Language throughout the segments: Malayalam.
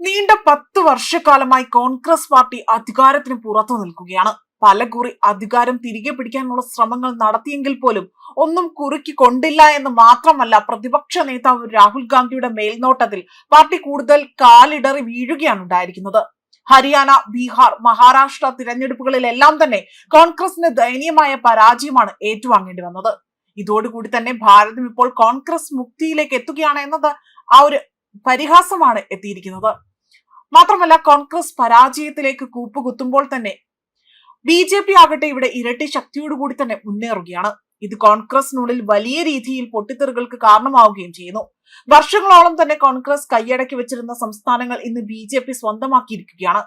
നീണ്ട 10 വർഷക്കാലമായി കോൺഗ്രസ് പാർട്ടി അധികാരത്തിന് പുറത്തു നിൽക്കുകയാണ്. പലകുറി അധികാരം തിരികെ പിടിക്കാനുള്ള ശ്രമങ്ങൾ നടത്തിയെങ്കിൽ പോലും ഒന്നും കുറുക്കി കൊണ്ടില്ല എന്ന് മാത്രമല്ല, പ്രതിപക്ഷ നേതാവ് രാഹുൽ ഗാന്ധിയുടെ മേൽനോട്ടത്തിൽ പാർട്ടി കൂടുതൽ കാലിടറി വീഴുകയാണ് ഉണ്ടായിരിക്കുന്നത്. ഹരിയാന, ബീഹാർ, മഹാരാഷ്ട്ര തിരഞ്ഞെടുപ്പുകളിലെല്ലാം തന്നെ കോൺഗ്രസിന് ദയനീയമായ പരാജയമാണ് ഏറ്റുവാങ്ങേണ്ടി വന്നത്. ഇതോടുകൂടി തന്നെ ഭാരതം ഇപ്പോൾ കോൺഗ്രസ് മുക്തിയിലേക്ക് എത്തുകയാണ് എന്നത് ആ ഒരു പരിഹാസമാണ് എത്തിയിരിക്കുന്നത്. മാത്രമല്ല, കോൺഗ്രസ് പരാജയത്തിലേക്ക് കൂപ്പുകുത്തുമ്പോൾ തന്നെ BJP ആകട്ടെ ഇവിടെ ഇരട്ടി ശക്തിയോടുകൂടി തന്നെ മുന്നേറുകയാണ്. ഇത് കോൺഗ്രസിനുള്ളിൽ വലിയ രീതിയിൽ പൊട്ടിത്തെറികൾക്ക് കാരണമാവുകയും ചെയ്യുന്നു. വർഷങ്ങളോളം തന്നെ കോൺഗ്രസ് കൈയടക്കി വെച്ചിരുന്ന സംസ്ഥാനങ്ങൾ ഇന്ന് BJP സ്വന്തമാക്കിയിരിക്കുകയാണ്.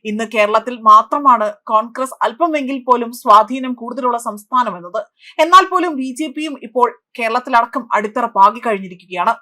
ഇന്ന് കേരളത്തിൽ മാത്രമാണ് കോൺഗ്രസ് അല്പമെങ്കിൽ പോലും സ്വാധീനം കൂടുതലുള്ള സംസ്ഥാനം എന്നത്. എന്നാൽ പോലും BJPയും ഇപ്പോൾ കേരളത്തിലടക്കം അടിത്തറ പാകി കഴിഞ്ഞിരിക്കുകയാണ്.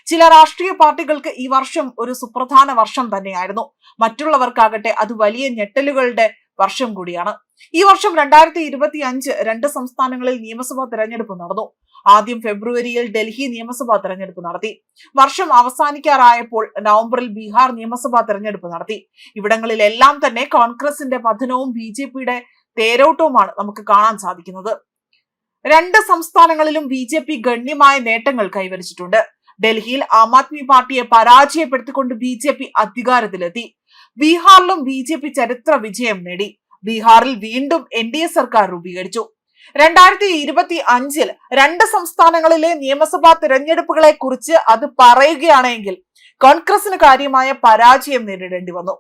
ചില രാഷ്ട്രീയ പാർട്ടികൾക്ക് ഈ വർഷം ഒരു സുപ്രധാന വർഷം തന്നെയായിരുന്നു. മറ്റുള്ളവർക്കാകട്ടെ അത് വലിയ ഞെട്ടലുകളുടെ വർഷം കൂടിയാണ്. ഈ വർഷം 2025 രണ്ട് സംസ്ഥാനങ്ങളിൽ നിയമസഭാ തെരഞ്ഞെടുപ്പ് നടന്നു. ആദ്യം ഫെബ്രുവരിയിൽ ഡൽഹി നിയമസഭാ തെരഞ്ഞെടുപ്പ് നടത്തി. വർഷം അവസാനിക്കാറായപ്പോൾ നവംബറിൽ ബീഹാർ നിയമസഭാ തെരഞ്ഞെടുപ്പ് നടത്തി. ഇവിടങ്ങളിലെല്ലാം തന്നെ കോൺഗ്രസിന്റെ പതനവും BJPയുടെ തേരോട്ടവുമാണ് നമുക്ക് കാണാൻ സാധിക്കുന്നത്. രണ്ട് സംസ്ഥാനങ്ങളിലും BJP ഗണ്യമായ നേട്ടങ്ങൾ കൈവരിച്ചിട്ടുണ്ട്. ഡൽഹിയിൽ ആം ആദ്മി പാർട്ടിയെ പരാജയപ്പെടുത്തിക്കൊണ്ട് BJP അധികാരത്തിലെത്തി. ബീഹാറിലും BJP ചരിത്ര വിജയം നേടി. ബീഹാറിൽ വീണ്ടും NDA സർക്കാർ രൂപീകരിച്ചു. 2025 രണ്ട് സംസ്ഥാനങ്ങളിലെ നിയമസഭാ തിരഞ്ഞെടുപ്പുകളെ കുറിച്ച് അത് പറയുകയാണെങ്കിൽ കോൺഗ്രസിന് കാര്യമായ പരാജയം നേരിടേണ്ടി വന്നു.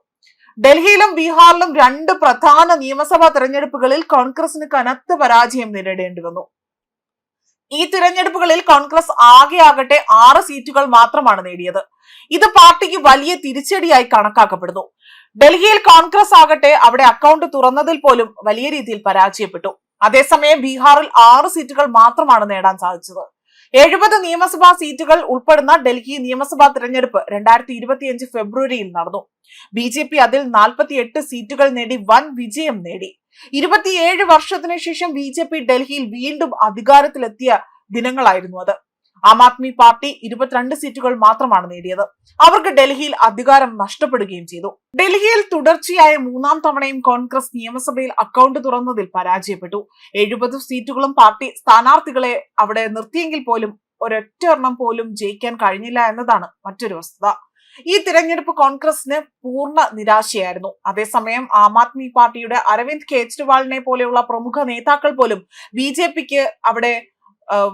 ഡൽഹിയിലും ബീഹാറിലും രണ്ട് പ്രധാന നിയമസഭാ തിരഞ്ഞെടുപ്പുകളിൽ കോൺഗ്രസിന് കനത്ത പരാജയം നേരിടേണ്ടി വന്നു. ഈ തിരഞ്ഞെടുപ്പുകളിൽ കോൺഗ്രസ് ആകട്ടെ 6 സീറ്റുകൾ മാത്രമാണ് നേടിയത്. ഇത് പാർട്ടിക്ക് വലിയ തിരിച്ചടിയായി കണക്കാക്കപ്പെടുന്നു. ഡൽഹിയിൽ കോൺഗ്രസ് ആകട്ടെ അവിടെ അക്കൗണ്ട് തുറന്നതിൽ പോലും വലിയ രീതിയിൽ പരാജയപ്പെട്ടു. അതേസമയം ബീഹാറിൽ 6 സീറ്റുകൾ മാത്രമാണ് നേടാൻ സാധിച്ചത്. 70 നിയമസഭാ സീറ്റുകൾ ഉൾപ്പെടുന്ന ഡൽഹി നിയമസഭാ തിരഞ്ഞെടുപ്പ് 2025 ഫെബ്രുവരിയിൽ നടന്നു. BJP അതിൽ 48 സീറ്റുകൾ നേടി വൻ വിജയം നേടി. 27 വർഷത്തിന് ശേഷം BJP ഡൽഹിയിൽ വീണ്ടും അധികാരത്തിലെത്തിയ ദിനങ്ങളായിരുന്നു അത്. ആം ആദ്മി പാർട്ടി 22 സീറ്റുകൾ മാത്രമാണ് നേടിയത്. അവർക്ക് ഡൽഹിയിൽ അധികാരം നഷ്ടപ്പെടുകയും ചെയ്തു. ഡൽഹിയിൽ തുടർച്ചയായ 3-ാം തവണയും കോൺഗ്രസ് നിയമസഭയിൽ അക്കൗണ്ട് തുറന്നതിൽ പരാജയപ്പെട്ടു. 70 സീറ്റുകളും പാർട്ടി സ്ഥാനാർത്ഥികളെ അവിടെ നിർത്തിയെങ്കിൽ പോലും ഒരൊറ്റ എണ്ണം പോലും ജയിക്കാൻ കഴിഞ്ഞില്ല എന്നതാണ് മറ്റൊരു വസ്തുത. ഈ തിരഞ്ഞെടുപ്പ് കോൺഗ്രസിന് പൂർണ്ണ നിരാശയായിരുന്നു. അതേസമയം ആം ആദ്മി പാർട്ടിയുടെ അരവിന്ദ് കെജ്രിവാളിനെ പോലെയുള്ള പ്രമുഖ നേതാക്കൾ പോലും BJPക്ക് അവിടെ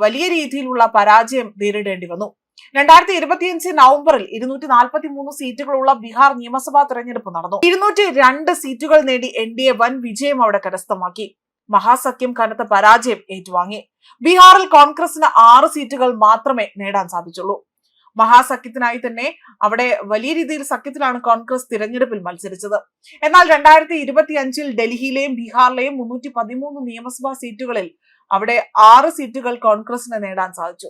വലിയ രീതിയിലുള്ള പരാജയം നേരിടേണ്ടി വന്നു. 2025 നവംബറിൽ 243 സീറ്റുകളുള്ള ബീഹാർ നിയമസഭാ തെരഞ്ഞെടുപ്പ് നടന്നു. 202 സീറ്റുകൾ നേടി NDA വൻ വിജയം അവിടെ കരസ്ഥമാക്കി. മഹാസഖ്യം കനത്ത പരാജയം ഏറ്റുവാങ്ങി. ബീഹാറിൽ കോൺഗ്രസിന് 6 സീറ്റുകൾ മാത്രമേ നേടാൻ സാധിച്ചുള്ളൂ. മഹാസഖ്യത്തിനായി തന്നെ അവിടെ വലിയ രീതിയിൽ സഖ്യത്തിലാണ് കോൺഗ്രസ് തിരഞ്ഞെടുപ്പിൽ മത്സരിച്ചത്. എന്നാൽ 2025 ഡൽഹിയിലെയും ബീഹാറിലെയും 313 നിയമസഭാ സീറ്റുകളിൽ അവിടെ 6 സീറ്റുകൾ കോൺഗ്രസിന് നേടാൻ സാധിച്ചു.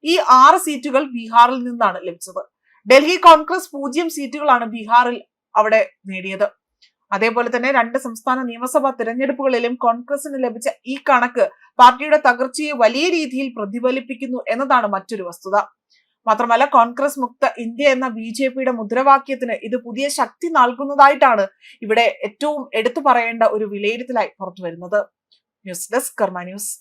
ഈ 6 സീറ്റുകൾ ബീഹാറിൽ നിന്നാണ് ലഭിച്ചത്. ഡൽഹി കോൺഗ്രസ് 0 സീറ്റുകളാണ് ബീഹാറിൽ അവിടെ നേടിയത്. അതേപോലെ തന്നെ രണ്ട് സംസ്ഥാന നിയമസഭാ തിരഞ്ഞെടുപ്പുകളിലും കോൺഗ്രസിന് ലഭിച്ച ഈ കണക്ക് പാർട്ടിയുടെ തകർച്ചയെ വലിയ രീതിയിൽ പ്രതിഫലിപ്പിക്കുന്നു എന്നതാണ് മറ്റൊരു വസ്തുത. മാത്രമല്ല, കോൺഗ്രസ് മുക്ത ഇന്ത്യ എന്ന BJPയുടെ മുദ്രാവാക്യത്തിന് ഇത് പുതിയ ശക്തി നൽകുന്നതായിട്ടാണ് ഇവിടെ ഏറ്റവും എടുത്തു പറയേണ്ട ഒരു വിലയിരുത്തലായി പുറത്തു വരുന്നത്. ന്യൂസ് ഡെസ്ക് കർമ്മ ന്യൂസ്.